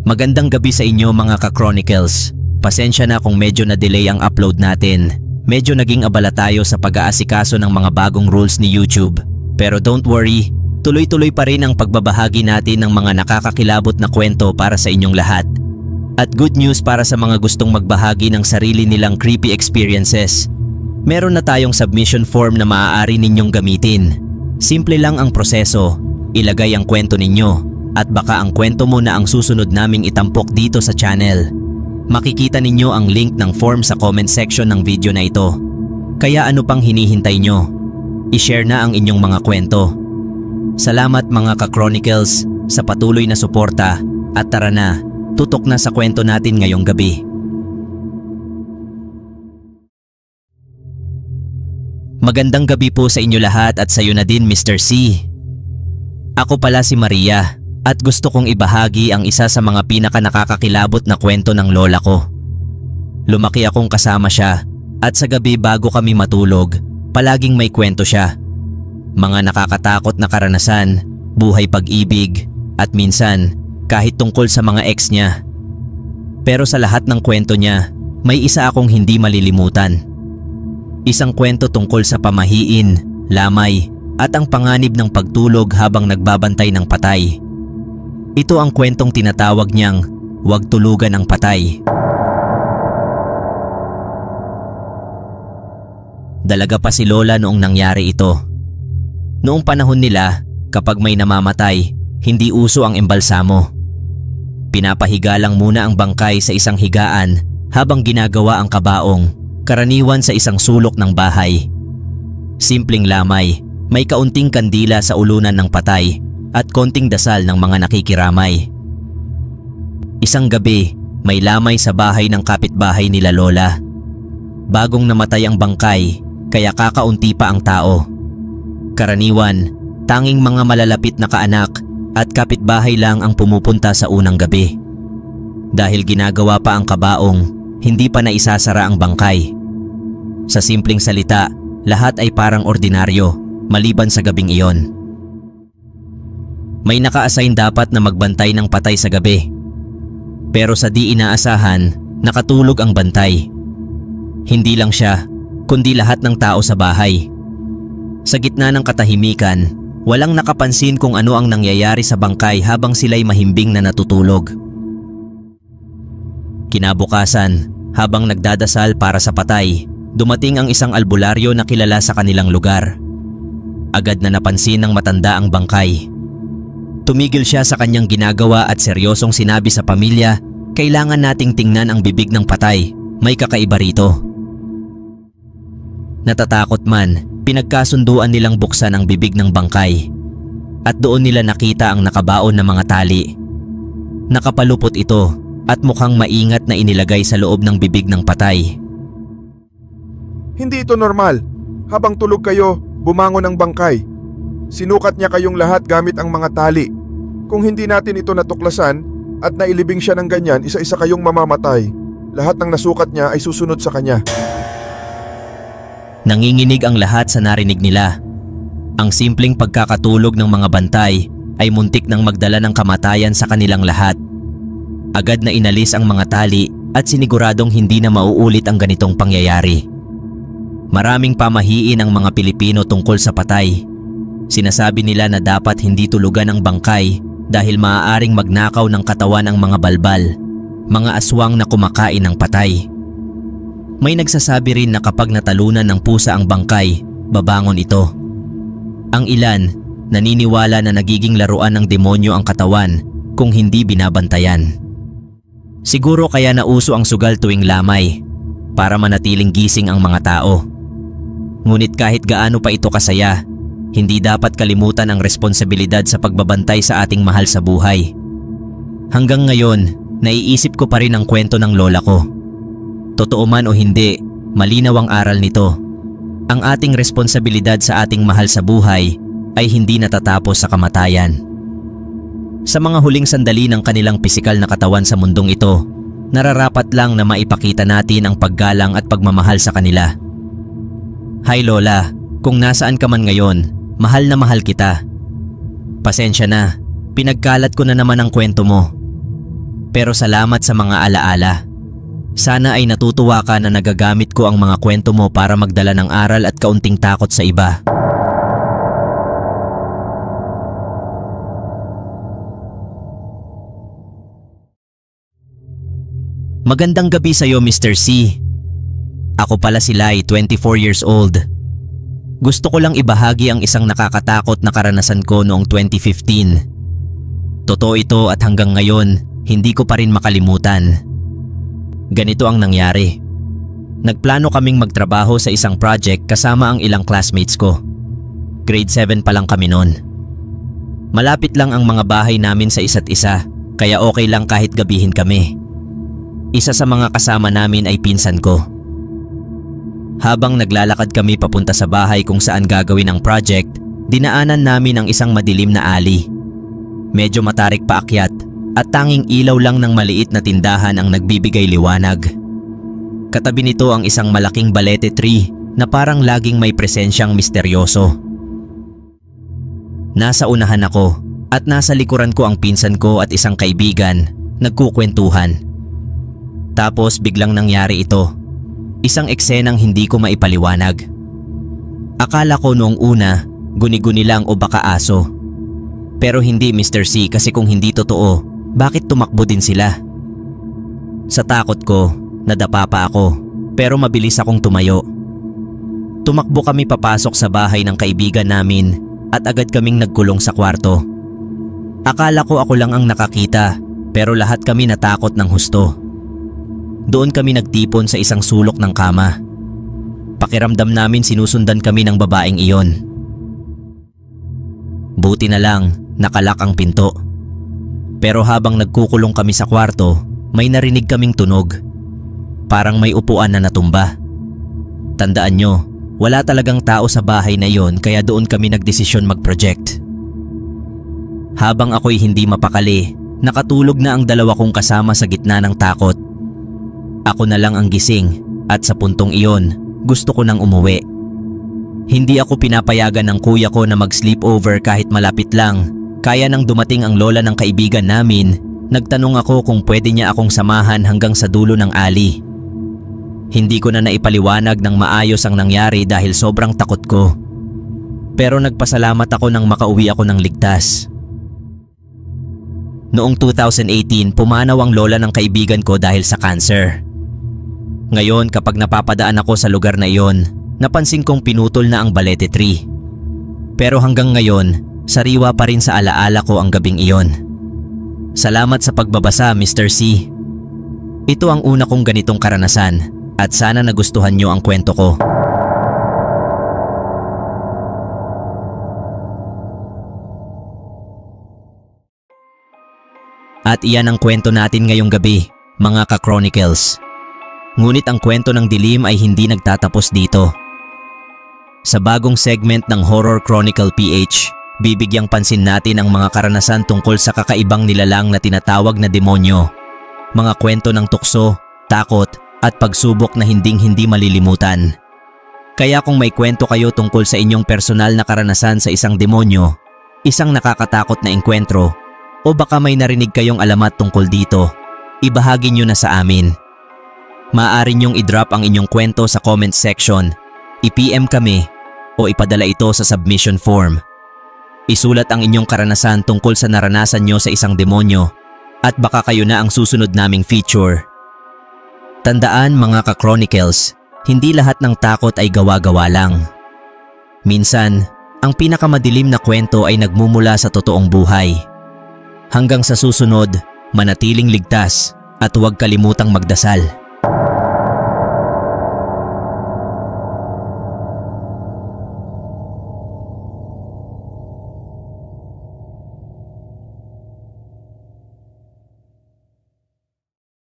Magandang gabi sa inyo mga ka-Chronicles. Pasensya na kung medyo na-delay ang upload natin. Medyo naging abala tayo sa pag-aasikaso ng mga bagong rules ni YouTube. Pero don't worry, tuloy-tuloy pa rin ang pagbabahagi natin ng mga nakakakilabot na kwento para sa inyong lahat. At good news para sa mga gustong magbahagi ng sarili nilang creepy experiences. Meron na tayong submission form na maaari ninyong gamitin. Simple lang ang proseso, ilagay ang kwento ninyo at baka ang kwento mo na ang susunod naming itampok dito sa channel. Makikita ninyo ang link ng form sa comment section ng video na ito. Kaya ano pang hinihintay nyo? I-share na ang inyong mga kwento. Salamat mga ka-Chronicles sa patuloy na suporta at tara na, tutok na sa kwento natin ngayong gabi. Magandang gabi po sa inyo lahat at sa iyo na din Mr. C. Ako pala si Maria. At gusto kong ibahagi ang isa sa mga pinaka-nakakakilabot na kwento ng lola ko. Lumaki akong kasama siya at sa gabi bago kami matulog, palaging may kwento siya. Mga nakakatakot na karanasan, buhay pag-ibig at minsan kahit tungkol sa mga ex niya. Pero sa lahat ng kwento niya, may isa akong hindi malilimutan. Isang kwento tungkol sa pamahiin, lamay at ang panganib ng pagtulog habang nagbabantay ng patay. Ito ang kwentong tinatawag niyang "Huwag tulugan ang patay". Dalaga pa si Lola noong nangyari ito. Noong panahon nila, kapag may namamatay, hindi uso ang embalsamo. Pinapahiga lang muna ang bangkay sa isang higaan habang ginagawa ang kabaong, karaniwan sa isang sulok ng bahay. Simpleng lamay, may kaunting kandila sa ulunan ng patay at konting dasal ng mga nakikiramay. Isang gabi, may lamay sa bahay ng kapitbahay nila Lola. Bagong namatay ang bangkay, kaya kakaunti pa ang tao. Karaniwan, tanging mga malalapit na kaanak at kapitbahay lang ang pumupunta sa unang gabi. Dahil ginagawa pa ang kabaong, hindi pa naisasara ang bangkay. Sa simpleng salita, lahat ay parang ordinaryo, maliban sa gabing iyon. May naka-assign dapat na magbantay ng patay sa gabi. Pero sa di inaasahan, nakatulog ang bantay. Hindi lang siya, kundi lahat ng tao sa bahay. Sa gitna ng katahimikan, walang nakapansin kung ano ang nangyayari sa bangkay habang sila'y mahimbing na natutulog. Kinabukasan, habang nagdadasal para sa patay, dumating ang isang albularyo na kilala sa kanilang lugar. Agad na napansin ng matanda ang bangkay. Tumigil siya sa kanyang ginagawa at seryosong sinabi sa pamilya, "Kailangan nating tingnan ang bibig ng patay, may kakaiba rito." Natatakot man, pinagkasunduan nilang buksan ang bibig ng bangkay. At doon nila nakita ang nakabaon na mga tali. Nakapalupot ito at mukhang maingat na inilagay sa loob ng bibig ng patay. Hindi ito normal. Habang tulog kayo, bumangon ang bangkay. Sinukat niya kayong lahat gamit ang mga tali. Kung hindi natin ito natuklasan at nailibing siya ng ganyan, isa-isa kayong mamamatay. Lahat ng nasukat niya ay susunod sa kanya. Nanginginig ang lahat sa narinig nila. Ang simpleng pagkakatulog ng mga bantay ay muntik nang magdala ng kamatayan sa kanilang lahat. Agad na inalis ang mga tali at siniguradong hindi na mauulit ang ganitong pangyayari. Maraming pamahiin ang mga Pilipino tungkol sa patay. Sinasabi nila na dapat hindi tulugan ang bangkay dahil maaaring magnakaw ng katawan ang mga balbal, mga aswang na kumakain ng patay. May nagsasabi rin na kapag natalunan ng pusa ang bangkay, babangon ito. Ang ilan, naniniwala na nagiging laruan ng demonyo ang katawan kung hindi binabantayan. Siguro kaya nauso ang sugal tuwing lamay, para manatiling gising ang mga tao. Ngunit kahit gaano pa ito kasaya, hindi dapat kalimutan ang responsibilidad sa pagbabantay sa ating mahal sa buhay. Hanggang ngayon, naiisip ko pa rin ang kwento ng lola ko. Totoo man o hindi, malinaw ang aral nito. Ang ating responsibilidad sa ating mahal sa buhay ay hindi natatapos sa kamatayan. Sa mga huling sandali ng kanilang pisikal na katawan sa mundong ito, nararapat lang na maipakita natin ang paggalang at pagmamahal sa kanila. Hi Lola, kung nasaan ka man ngayon, mahal na mahal kita. Pasensya na, pinagkalat ko na naman ang kwento mo. Pero salamat sa mga alaala. Sana ay natutuwa ka na nagagamit ko ang mga kwento mo para magdala ng aral at kaunting takot sa iba. Magandang gabi sa iyo, Mr. C. Ako pala si Lai, 24 years old. Gusto ko lang ibahagi ang isang nakakatakot na karanasan ko noong 2015. Totoo ito at hanggang ngayon, hindi ko pa rin makalimutan. Ganito ang nangyari. Nagplano kaming magtrabaho sa isang project kasama ang ilang classmates ko. Grade 7 pa lang kami noon. Malapit lang ang mga bahay namin sa isa't isa, kaya okay lang kahit gabihin kami. Isa sa mga kasama namin ay pinsan ko. Habang naglalakad kami papunta sa bahay kung saan gagawin ang project, dinaanan namin ang isang madilim na alley. Medyo matarik paakyat at tanging ilaw lang ng maliit na tindahan ang nagbibigay liwanag. Katabi nito ang isang malaking balete tree na parang laging may presensyang misteryoso. Nasa unahan ako at nasa likuran ko ang pinsan ko at isang kaibigan, nagkukwentuhan. Tapos biglang nangyari ito. Isang eksenang hindi ko maipaliwanag. Akala ko noong una, guni-guni lang o baka aso. Pero hindi, Mr. C, kasi kung hindi totoo, bakit tumakbo din sila? Sa takot ko, nadapa pa ako, pero mabilis akong tumayo. Tumakbo kami papasok sa bahay ng kaibigan namin at agad kaming nagkulong sa kwarto. Akala ko ako lang ang nakakita, pero lahat kami natakot ng husto. Doon kami nagtipon sa isang sulok ng kama. Pakiramdam namin sinusundan kami ng babaeng iyon. Buti na lang, nakalak ang pinto. Pero habang nagkukulong kami sa kwarto, may narinig kaming tunog. Parang may upuan na natumba. Tandaan nyo, wala talagang tao sa bahay na iyon kaya doon kami nagdesisyon mag-project. Habang ako'y hindi mapakali, nakatulog na ang dalawa kong kasama sa gitna ng takot. Ako na lang ang gising at sa puntong iyon, gusto ko nang umuwi. Hindi ako pinapayagan ng kuya ko na mag-sleepover kahit malapit lang. Kaya nang dumating ang lola ng kaibigan namin, nagtanong ako kung pwede niya akong samahan hanggang sa dulo ng alley. Hindi ko na naipaliwanag ng maayos ang nangyari dahil sobrang takot ko. Pero nagpasalamat ako nang makauwi ako ng ligtas. Noong 2018, pumanaw ang lola ng kaibigan ko dahil sa cancer. Ngayon kapag napapadaan ako sa lugar na iyon, napansin kong pinutol na ang balete tree. Pero hanggang ngayon, sariwa pa rin sa alaala ko ang gabing iyon. Salamat sa pagbabasa, Mr. C. Ito ang una kong ganitong karanasan at sana nagustuhan nyo ang kwento ko. At iyan ang kwento natin ngayong gabi, mga ka-Chronicles. Ngunit ang kwento ng dilim ay hindi nagtatapos dito. Sa bagong segment ng Horror Chronicle PH, bibigyang pansin natin ang mga karanasan tungkol sa kakaibang nilalang na tinatawag na demonyo. Mga kwento ng tukso, takot at pagsubok na hinding-hindi malilimutan. Kaya kung may kwento kayo tungkol sa inyong personal na karanasan sa isang demonyo, isang nakakatakot na engkwentro, o baka may narinig kayong alamat tungkol dito, ibahagi nyo na sa amin. Maaari nyong i-drop ang inyong kwento sa comment section, i-PM kami o ipadala ito sa submission form. Isulat ang inyong karanasan tungkol sa naranasan nyo sa isang demonyo at baka kayo na ang susunod naming feature. Tandaan mga ka-Chronicles, hindi lahat ng takot ay gawa-gawa lang. Minsan, ang pinakamadilim na kwento ay nagmumula sa totoong buhay. Hanggang sa susunod, manatiling ligtas at huwag kalimutang magdasal.